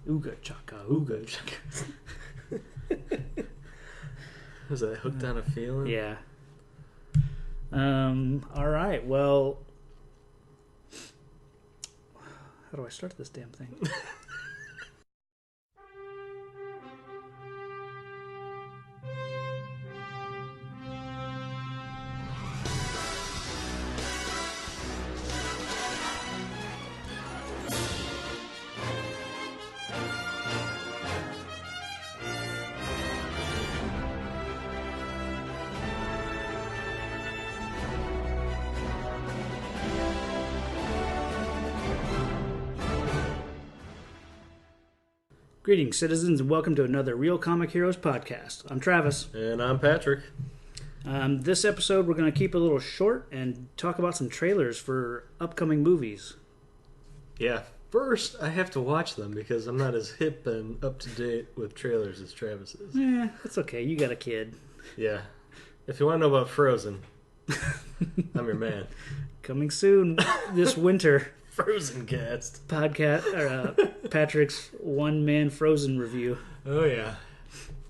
Ooga chaka, ooga chaka. Was that Hooked on a Feeling? Yeah. All right. Well, how do I start this damn thing? Greetings, citizens, and welcome to another Real Comic Heroes podcast. I'm Travis. And I'm Patrick. This episode, we're going to keep it a little short and talk about some trailers for upcoming movies. Yeah, first I have to watch them because I'm not as hip and up to date with trailers as Travis is. Yeah, that's okay. You got a kid. Yeah. If you want to know about Frozen, I'm your man. Coming soon this winter. Frozen cast. Podcast, Patrick's one-man Frozen review. Oh, yeah.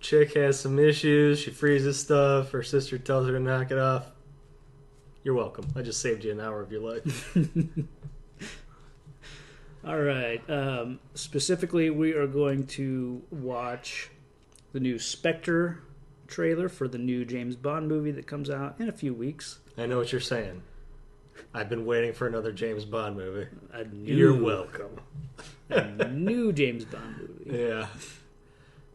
Chick has some issues. She freezes stuff. Her sister tells her to knock it off. You're welcome. I just saved you an hour of your life. All right. Specifically, we are going to watch the new Spectre trailer for the new James Bond movie that comes out in a few weeks. I know what you're saying. I've been waiting for another James Bond movie. You're welcome. A new James Bond movie. Yeah.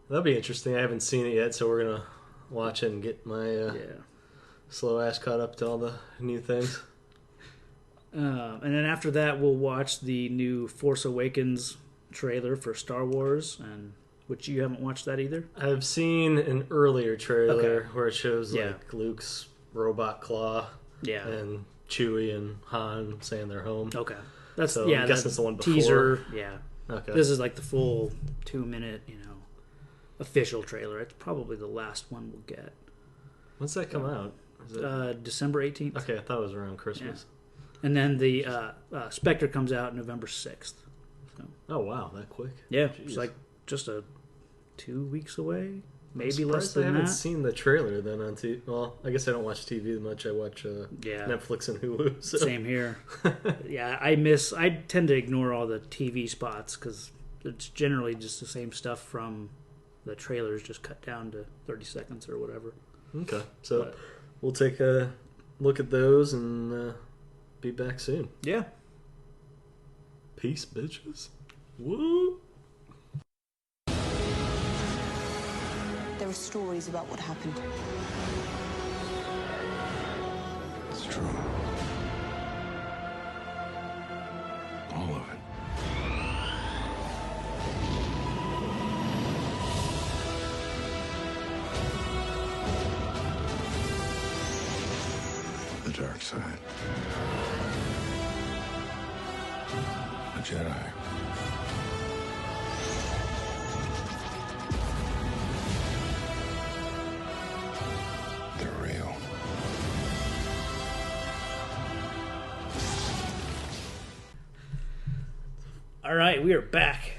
That'll be interesting. I haven't seen it yet, so we're going to watch it and get my slow ass caught up to all the new things. And then after that, we'll watch the new Force Awakens trailer for Star Wars, and which you haven't watched that either? I've seen an earlier trailer where it shows like Luke's robot claw and Chewie and Han saying they're home. Okay. That's so I guess that's the one before. Teaser, yeah. Okay. This is like the full 2-minute, official trailer. It's probably the last one we'll get. When's that come out? Is it... December 18th. Okay, I thought it was around Christmas. Yeah. And then the Spectre comes out November 6th. So. Oh, wow, that quick? Yeah, Jeez. It's like just 2 weeks away. Maybe less than that. I haven't seen the trailer then on TV. Well, I guess I don't watch TV much. I watch Netflix and Hulu. So. Same here. Yeah, I tend to ignore all the TV spots because it's generally just the same stuff from the trailers, just cut down to 30 seconds or whatever. Okay, so we'll take a look at those and be back soon. Yeah. Peace, bitches. Woo! There are stories about what happened. It's true. All of it. The dark side. The Jedi. All right, we are back.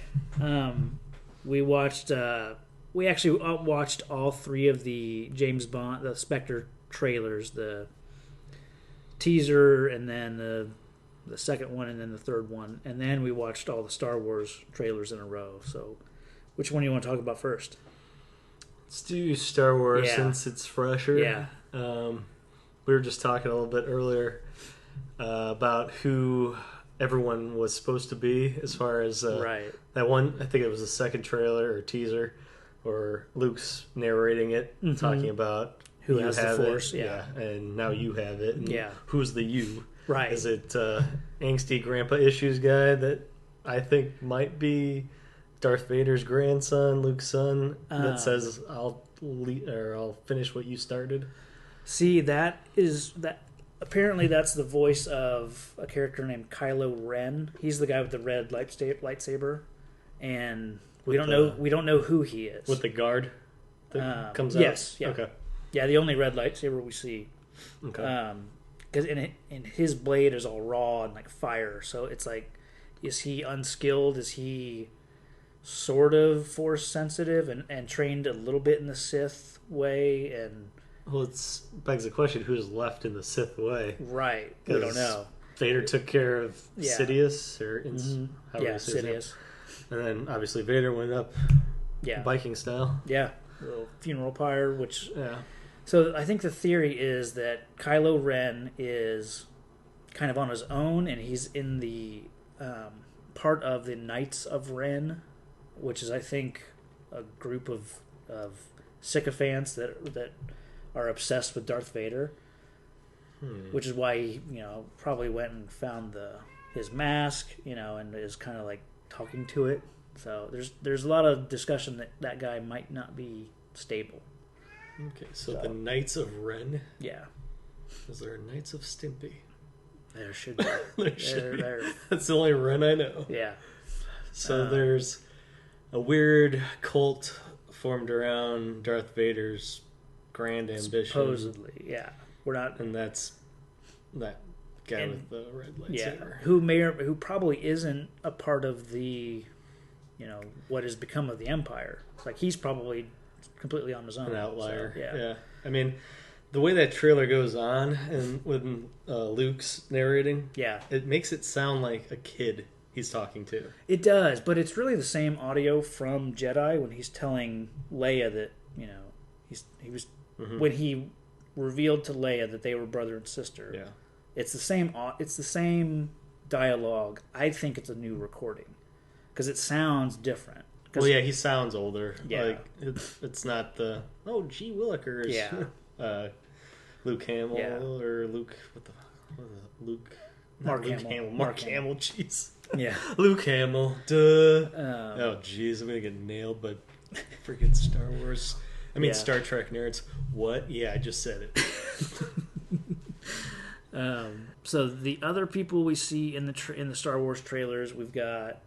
We watched. We actually watched all three of the James Bond, the Spectre trailers, the teaser, and then the second one, and then the third one, and then we watched all the Star Wars trailers in a row. So, which one do you want to talk about first? Let's do Star Wars since it's fresher. Yeah. We were just talking a little bit earlier about who everyone was supposed to be as far as that one. I think it was the second trailer or teaser or Luke's narrating it, talking about who has the Force. And now you have it. And who's the you? Right. Is it angsty grandpa issues guy that I think might be Darth Vader's grandson, Luke's son, that says I'll finish what you started? See, that. Apparently, that's the voice of a character named Kylo Ren. He's the guy with the red lightsaber, and we don't know who he is. With the guard that comes out. Yes. Yeah. Okay. Yeah, the only red lightsaber we see. Okay. Because in his blade is all raw and like fire, so it's like, is he unskilled? Is he sort of force sensitive and trained a little bit in the Sith way. And well, it begs the question: who's left in the Sith way? Right, we don't know. Vader took care of Sidious, or Sidious, and then obviously Vader went up, Viking style. Yeah, little funeral pyre. So I think the theory is that Kylo Ren is kind of on his own, and he's in the part of the Knights of Ren, which is, I think, a group of sycophants that are obsessed with Darth Vader, which is why he, probably went and found his mask, and is kind of like talking to it. So there's a lot of discussion that guy might not be stable. Okay, so the Knights of Ren. Yeah. Is there Knights of Stimpy? There should be. There. That's the only Ren I know. Yeah. So there's a weird cult formed around Darth Vader's grand ambition. Supposedly, yeah. We're not, and that's that guy with the red lightsaber. Yeah, who probably isn't a part of the, what has become of the Empire. Like, he's probably completely on his own. An outlier. So, yeah. I mean, the way that trailer goes on, and when Luke's narrating, it makes it sound like a kid he's talking to. It does, but it's really the same audio from Jedi when he's telling Leia that, he was when he revealed to Leia that they were brother and sister. Yeah. It's the same dialogue. I think it's a new recording because it sounds different. Well, yeah, he sounds older. Yeah. Like, it's not the, gee willikers. Yeah. Luke Hamill or Luke, Luke? Mark Hamill. Mark Hamill, jeez. Yeah. Luke Hamill, duh. Jeez, I'm going to get nailed by freaking Star Wars. Star Trek nerds. What? Yeah, I just said it. So the other people we see in the Star Wars trailers, we've got,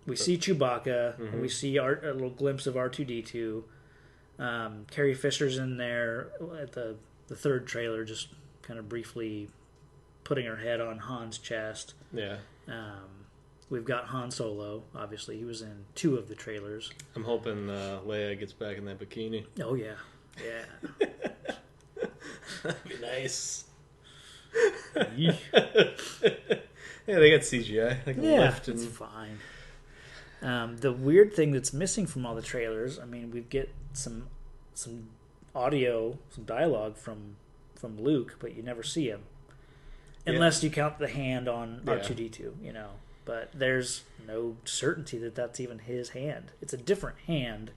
we see Chewbacca, and we see a little glimpse of R2-D2. Carrie Fisher's in there at the third trailer, just kind of briefly putting her head on Han's chest. Yeah. We've got Han Solo. Obviously, he was in 2 of the trailers. I'm hoping Leia gets back in that bikini. Oh, yeah. Yeah. That'd be nice. Yeah, they got CGI. They can lift and... it's fine. The weird thing that's missing from all the trailers, we get some audio, some dialogue from Luke, but you never see him. Unless you count the hand on R2-D2, But there's no certainty that that's even his hand. It's a different hand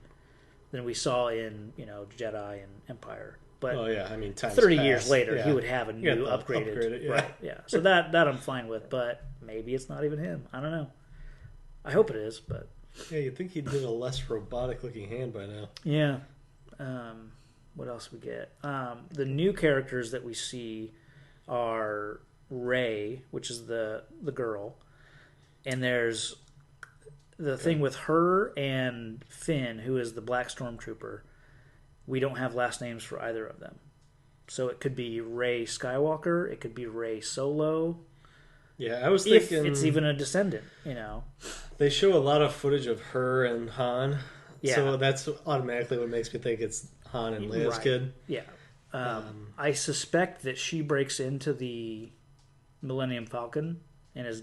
than we saw in, Jedi and Empire. But 30 years later, he would have a new upgraded. Right, yeah. So that I'm fine with, but maybe it's not even him. I don't know. I hope it is, but... Yeah, you'd think he did a less robotic-looking hand by now. Yeah. What else we get? The new characters that we see are Rey, which is the girl, and there's the thing with her and Finn, who is the Black Stormtrooper. We don't have last names for either of them. So it could be Rey Skywalker, it could be Rey Solo. Yeah, I was thinking... If it's even a descendant, They show a lot of footage of her and Han. Yeah. So that's automatically what makes me think it's Han and Leia's kid. Yeah. I suspect that she breaks into the Millennium Falcon and is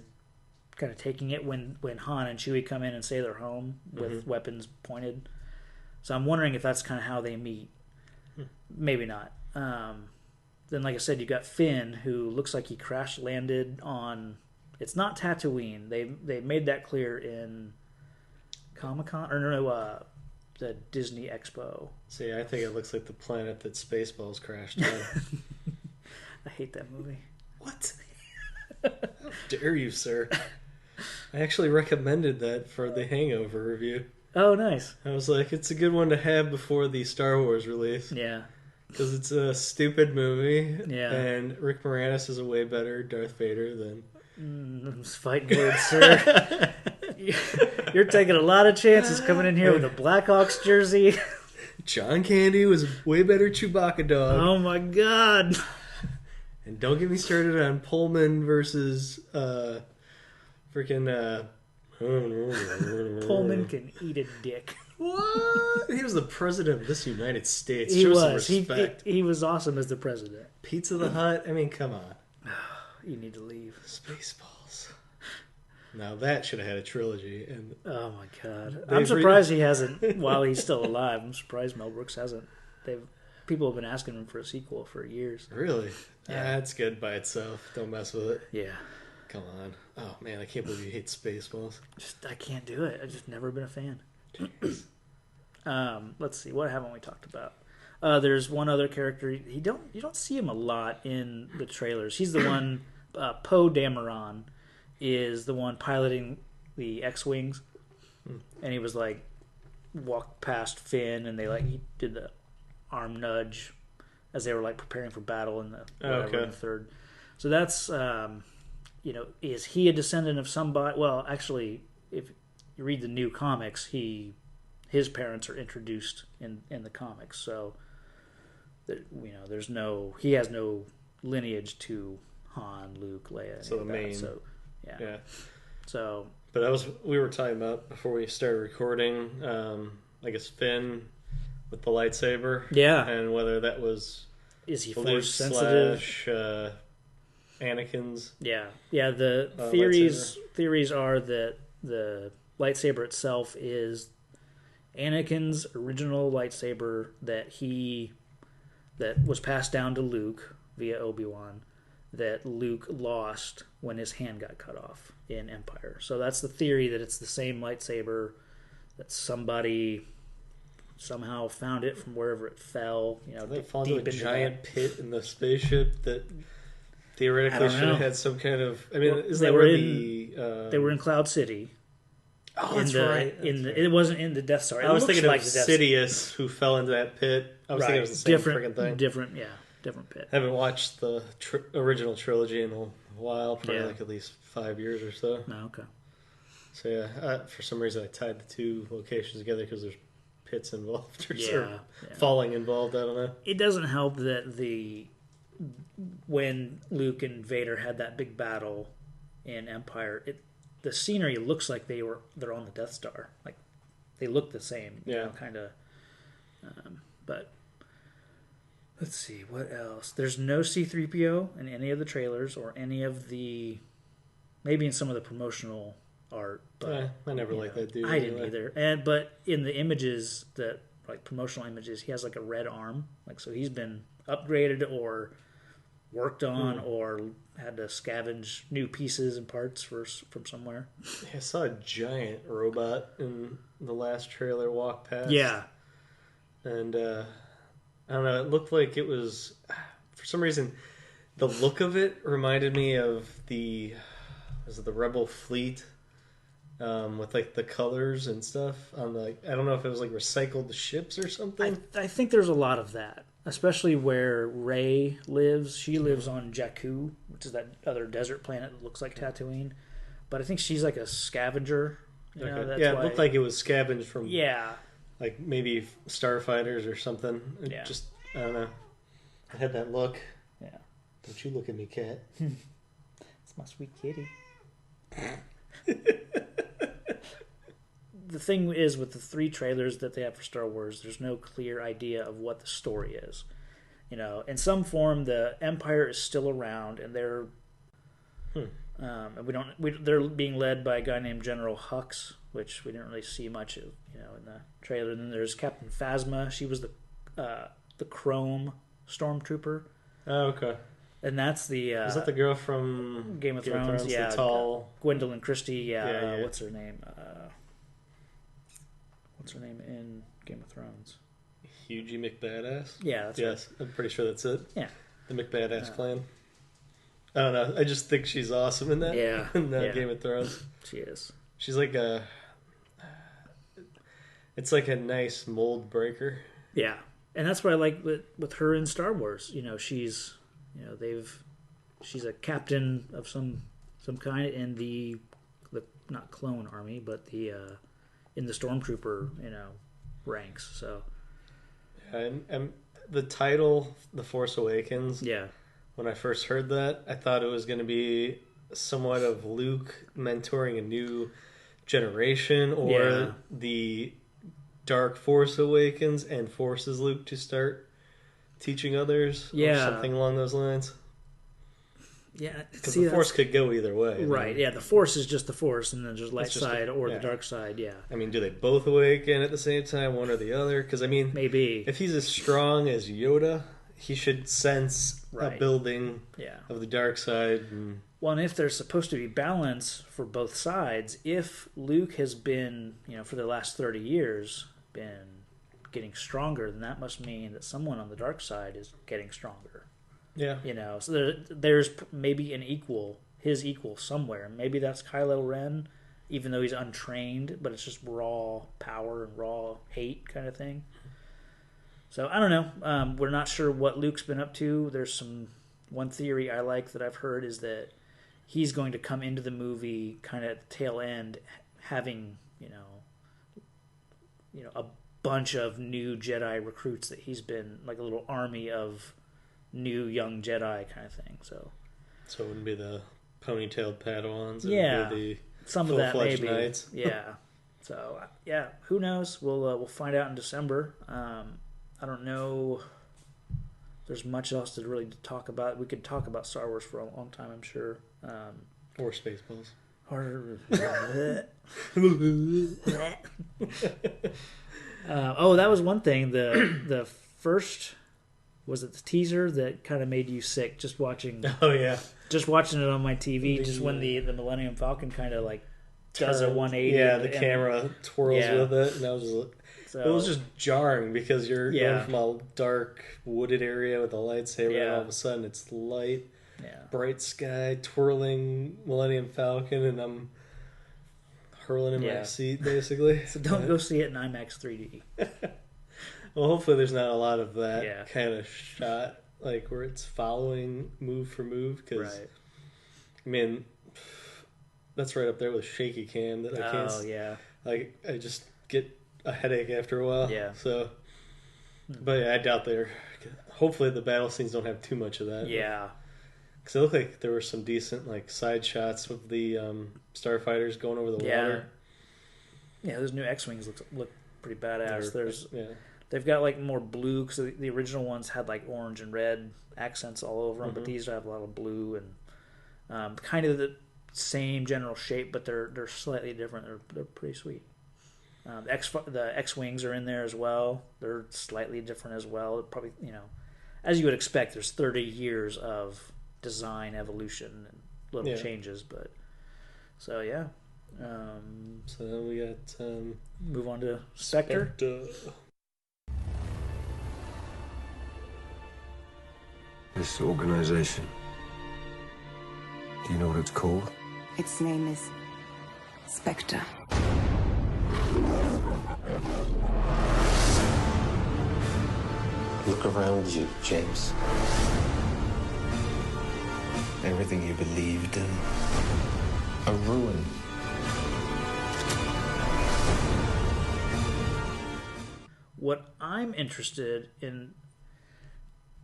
kind of taking it when Han and Chewie come in and say they're home with weapons pointed. So I'm wondering if that's kind of how they meet. Maybe not. Then, like I said, you got Finn, who looks like he crash landed on... It's not Tatooine. They made that clear in Comic-Con, or no, the Disney Expo. See, I think it looks like the planet that Spaceballs crashed on. I hate that movie. What? How dare you, sir? I actually recommended that for the Hangover review. Oh, nice. I was like, it's a good one to have before the Star Wars release. Yeah. Because it's a stupid movie. Yeah. And Rick Moranis is a way better Darth Vader than... Those fighting words, sir. You're taking a lot of chances coming in here with a Blackhawks jersey. John Candy was a way better Chewbacca dog. Oh, my God. And don't get me started on Pullman versus freaking Pullman can eat a dick. What? He was the president of this United States. He Show was. some respect. He was awesome as the president. Pizza the Hut. I mean, come on. You need to leave. Spaceballs. Now that should have had a trilogy. And oh my god, I'm surprised he hasn't. While he's still alive, I'm surprised Mel Brooks hasn't. People have been asking him for a sequel for years. Really? Yeah, that's good by itself. Don't mess with it. Yeah. Come on. Oh man, I can't believe you hate Spaceballs. I can't do it. I've just never been a fan. Let's see. What haven't we talked about? There's one other character. You don't see him a lot in the trailers. He's the one. Poe Dameron is the one piloting the X-wings, and he was like walked past Finn, and he did the arm nudge as they were like preparing for battle in the in the third. So that's is he a descendant of somebody? Well, actually, if you read the new comics, his parents are introduced in the comics, so he has no lineage to Han, Luke, Leia. So the main, yeah. So, but we were talking about before we started recording. I guess Finn with the lightsaber, and whether that was he force sensitive? Anakin's, yeah. The theories are that the lightsaber itself is Anakin's original lightsaber that was passed down to Luke via Obi-Wan, that Luke lost when his hand got cut off in Empire. So that's the theory, that it's the same lightsaber, that somebody somehow found it from wherever it fell. They fall into a giant pit in the spaceship that theoretically should have had some kind of. I mean, is that where they were in Cloud City? Oh, that's right. It wasn't in the Death Star. I was thinking of Sidious, who fell into that pit. I was thinking it was the same freaking thing. Different pit. I haven't watched the original trilogy in a while, probably like at least 5 years or so. Oh, okay. So yeah, for some reason I tied the two locations together because there's pits involved or falling involved. I don't know. It doesn't help that when Luke and Vader had that big battle in Empire, the scenery looks like they're on the Death Star. Like they look the same. Kind of. But let's see what else. There's no C-3PO in any of the trailers or any of maybe in some of the promotional art. But I never liked that dude. I didn't either. But in the images promotional images, he has like a red arm. Like so, he's been upgraded or worked on or had to scavenge new pieces and parts from somewhere. I saw a giant robot in the last trailer walk past. Yeah. And I don't know, it looked like it was, for some reason, the look of it reminded me of the Rebel fleet with like the colors and stuff on I don't know if it was like recycled ships or something. I think there's a lot of that. Especially where Rey lives. She lives on Jakku, which is that other desert planet that looks like Tatooine. But I think she's like a scavenger. That's it looked like it was scavenged from like maybe starfighters or something. Just, I don't know. I had that look. Yeah. Don't you look at me, cat. It's my sweet kitty. The thing is, with the 3 trailers that they have for Star Wars, there's no clear idea of what the story is. In some form, the Empire is still around, and they're and they're being led by a guy named General Hux, which we didn't really see much of, in the trailer. And then there's Captain Phasma. She was the Chrome Stormtrooper. Oh, okay. And that's the is that the girl from Game of Thrones? Yeah, the tall Gwendolyn Christie. Yeah. What's her name? What's her name in Game of Thrones? Hughie McBadass? Yeah, that's right. I'm pretty sure that's it. Yeah. The McBadass clan. I don't know. I just think she's awesome in that. Yeah. In Game of Thrones. She is. She's like it's like a nice mold breaker. Yeah. And that's what I like with her in Star Wars. She's she's a captain of some kind in the not clone army, but in the Stormtrooper, ranks. So, and the title, The Force Awakens. Yeah. When I first heard that, I thought it was going to be somewhat of Luke mentoring a new generation, or the Dark Force awakens and forces Luke to start teaching others, or something along those lines. Yeah, because the Force could go either way. Right, the Force is just the Force, and then there's light side or the dark side, I mean, do they both awaken at the same time, one or the other? Because, I mean, maybe if he's as strong as Yoda, he should sense a building of the dark side. Well, and if there's supposed to be balance for both sides, if Luke has been, for the last 30 years, been getting stronger, then that must mean that someone on the dark side is getting stronger. Yeah. So there's maybe his equal somewhere. Maybe that's Kylo Ren, even though he's untrained, but it's just raw power and raw hate kind of thing. So I don't know. We're not sure what Luke's been up to. There's one theory I like that I've heard is that he's going to come into the movie kind of at the tail end having, a bunch of new Jedi recruits that he's been like a little army of new young Jedi kind of thing. So it wouldn't be the ponytailed Padawans. It would be some of that maybe. Knights. So who knows? We'll find out in December. I don't know. There's much else to really talk about. We could talk about Star Wars for a long time, I'm sure. Or Spaceballs. That was one thing. The first, was it the teaser that kind of made you sick just watching? Oh yeah, just watching it on my TV. Just when the Millennium Falcon kind of like does a 180. Yeah, the camera twirls with it, and it was just jarring because you're going from a dark wooded area with a lightsaber, and all of a sudden it's light, bright sky, twirling Millennium Falcon, and I'm hurling in my seat basically. So don't go see it in IMAX 3D. Well, hopefully there's not a lot of that kind of shot, like where it's following move for move, because I mean, that's right up there with shaky cam that I can't. I just get a headache after a while. Yeah. So, but I doubt they're. Hopefully the battle scenes don't have too much of that. Yeah. Because it looked like there were some decent side shots with the starfighters going over the water. Yeah, those new X-wings look pretty badass. They've got more blue, because the original ones had orange and red accents all over them, but these have a lot of blue and kind of the same general shape, but they're slightly different. They're pretty sweet. The X-wings are in there as well. They're slightly different as well. Probably, as you would expect, there's 30 years of design evolution and little changes, but so yeah. So then we got move on to Spectre. This organization, do you know what it's called? Its name is Spectre. Look around you, James. Everything you believed in, a ruin. What I'm interested in,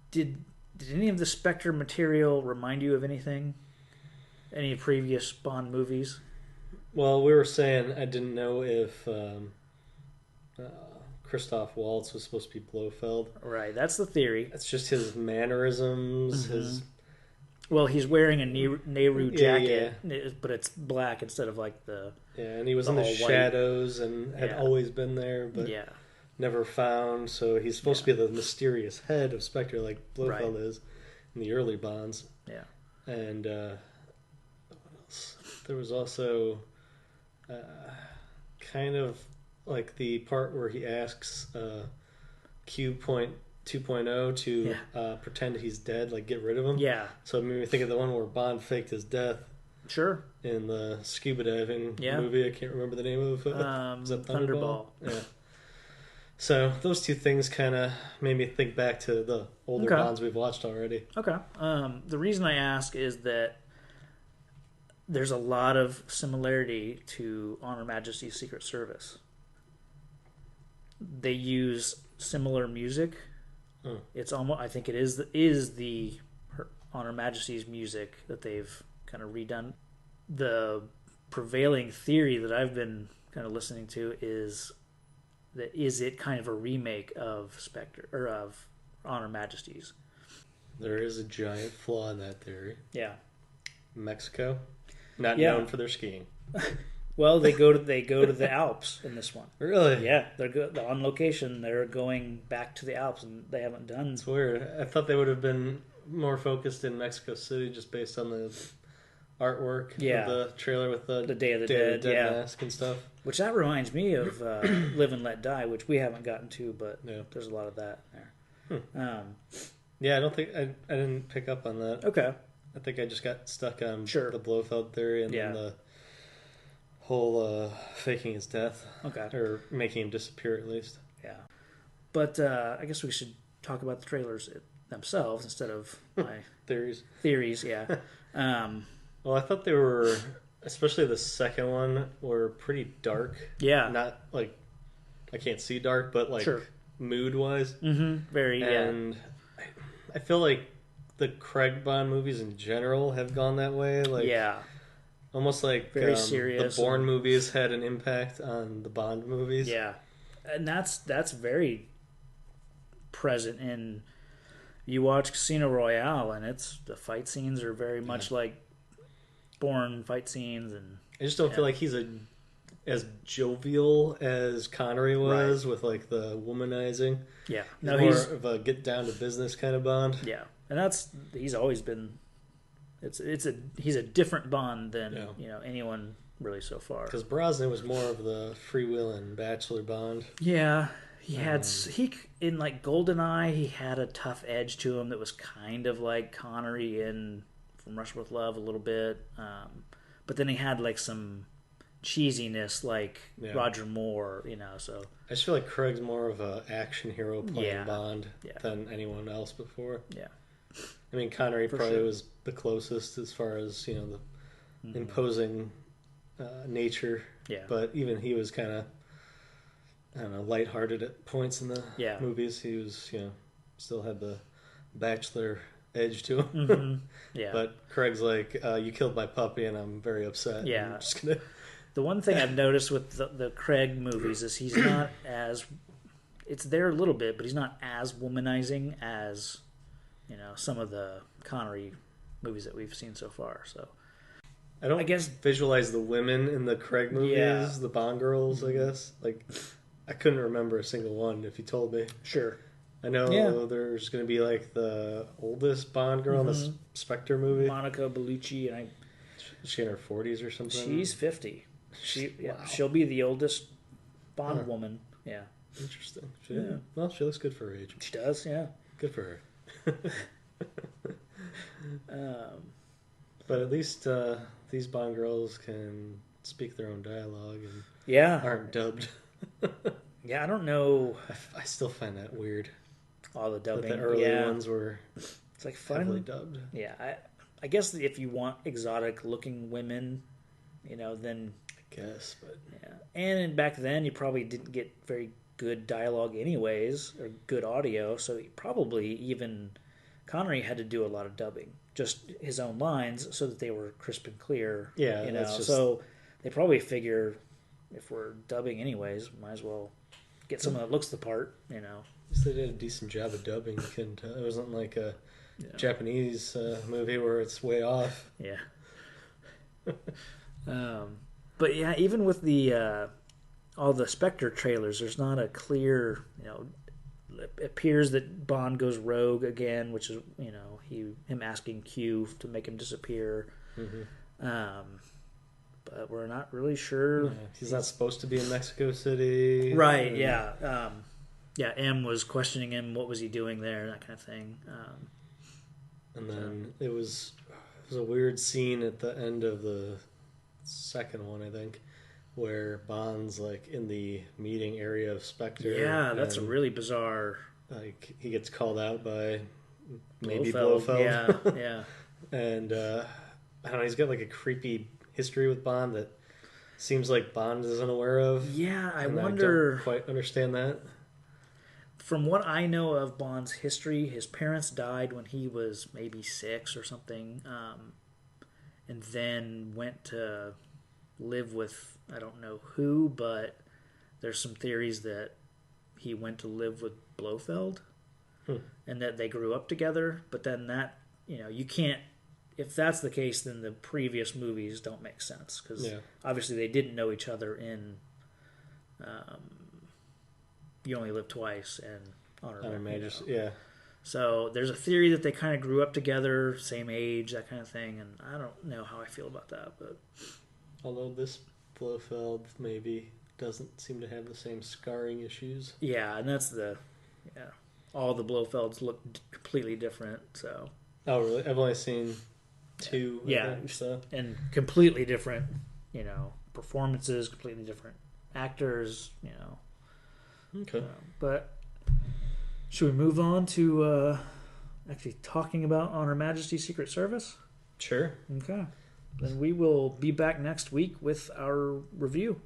did any of the Spectre material remind you of anything? Any previous Bond movies? Well, we were saying I didn't know if Christoph Waltz was supposed to be Blofeld. Right, that's the theory. It's just his mannerisms, his... Well, he's wearing a Nehru jacket, but it's black instead of the... Yeah, and he was in the shadows and had always been there, but never found. So he's supposed to be the mysterious head of Spectre, like Blofeld is in the early Bonds. Yeah. And what else? There was also kind of the part where he asks Q.2.0 to pretend he's dead, get rid of him. Yeah. So it made me think of the one where Bond faked his death. Sure. In the scuba diving movie. I can't remember the name of it. Is that Thunderball? Yeah. So those two things kind of made me think back to the older Bonds we've watched already. Okay. The reason I ask is that there's a lot of similarity to On Her Majesty's Secret Service. They use similar music. It's almost, I think it is the On Her Majesty's music that they've kind of redone. The prevailing theory that I've been kind of listening to is that is it kind of a remake of Spectre or of Honor Majesties? There is a giant flaw in that theory. Yeah. Mexico, not known for their skiing. Well, they go to the Alps in this one. Really? Yeah, they're on location. They're going back to the Alps, and they haven't done. It's weird. I thought they would have been more focused in Mexico City, just based on the artwork of the trailer with the Day of the Dead mask and stuff. Which that reminds me of Live and Let Die, which we haven't gotten to, but there's a lot of that there. Yeah, I don't think I didn't pick up on that. Okay. I think I just got stuck on the Blofeld theory and then the whole faking his death. Okay. Or making him disappear at least. Yeah. But I guess we should talk about the trailers themselves instead of my theories, yeah. Well, I thought they were, especially the second one, were pretty dark. Yeah. Not like, I can't see dark, but like mood-wise. Mm-hmm. Very, and I feel like the Craig Bond movies in general have gone that way. Like, almost like very serious. The Bourne movies had an impact on the Bond movies. Yeah, and that's very present in. You watch Casino Royale, and the fight scenes are very much like Bourne fight scenes, and I just don't feel like he's as jovial as Connery was with like the womanizing. Yeah, he's more of a get down to business kind of Bond. Yeah, and he's always been. He's a different Bond than anyone really so far. Because Brosnan was more of the freewheeling bachelor Bond. Yeah, in like GoldenEye, he had a tough edge to him that was kind of like Connery in From Russia with Love a little bit, but then he had like some cheesiness like Roger Moore, So I just feel like Craig's more of an action hero playing Bond than anyone else before. Yeah. I mean, Connery probably was the closest as far as, the imposing nature. Yeah. But even he was kind of, I don't know, lighthearted at points in the movies. He was, still had the bachelor edge to him. Mm-hmm. Yeah. But Craig's like, you killed my puppy and I'm very upset. Yeah. I'm just gonna... The one thing I've noticed with the Craig movies is he's not as... It's there a little bit, but he's not as womanizing as... some of the Connery movies that we've seen so far. So I guess visualize the women in the Craig movies, the Bond girls, I guess. Like, I couldn't remember a single one if you told me. Sure. I know there's going to be like the oldest Bond girl in the Spectre movie. Monica Bellucci. And is she in her 40s or something? She's 50. She'll be the oldest Bond woman. Yeah. Interesting. Well, she looks good for her age. She does, yeah. Good for her. But at least these Bond girls can speak their own dialogue and aren't dubbed. Yeah, I don't know. I still find that weird. All the dubbing. The early ones were it's like fun. Heavily dubbed. Yeah, I guess if you want exotic looking women, then I guess, but and back then you probably didn't get very good dialogue anyways, or good audio, so probably even Connery had to do a lot of dubbing, just his own lines, so that they were crisp and clear. Yeah, so they probably figure if we're dubbing anyways, might as well get someone that looks the part. At least they did a decent job of dubbing. It wasn't like a Japanese movie where it's way off. Yeah. But yeah, even with the all the Spectre trailers, there's not a clear, it appears that Bond goes rogue again, which is, him asking Q to make him disappear. Mm-hmm. But we're not really sure. Yeah, he's not supposed to be in Mexico City. Right, yeah. M was questioning him, what was he doing there, that kind of thing. And then it was a weird scene at the end of the second one, I think, where Bond's like in the meeting area of Spectre. Yeah, that's a really bizarre. Like he gets called out by maybe Blofeld. Blofeld. Yeah. And I don't know. He's got like a creepy history with Bond that seems like Bond isn't aware of. Yeah, I wonder. I don't quite understand that. From what I know of Bond's history, his parents died when he was maybe 6 or something, and then went to live with, I don't know who, but there's some theories that he went to live with Blofeld and that they grew up together. But then that, you can't, if that's the case, then the previous movies don't make sense because obviously they didn't know each other in You Only Live Twice and Honor Majesty. Yeah. So there's a theory that they kind of grew up together, same age, that kind of thing, and I don't know how I feel about that. But although this Blofeld maybe doesn't seem to have the same scarring issues. Yeah, and that's all the Blofelds look completely different. So. Oh really? I've only seen 2. Yeah, think, so. And completely different, performances, completely different actors, Okay. But should we move on to actually talking about On Her Majesty's Secret Service? Sure. Okay. Then we will be back next week with our review.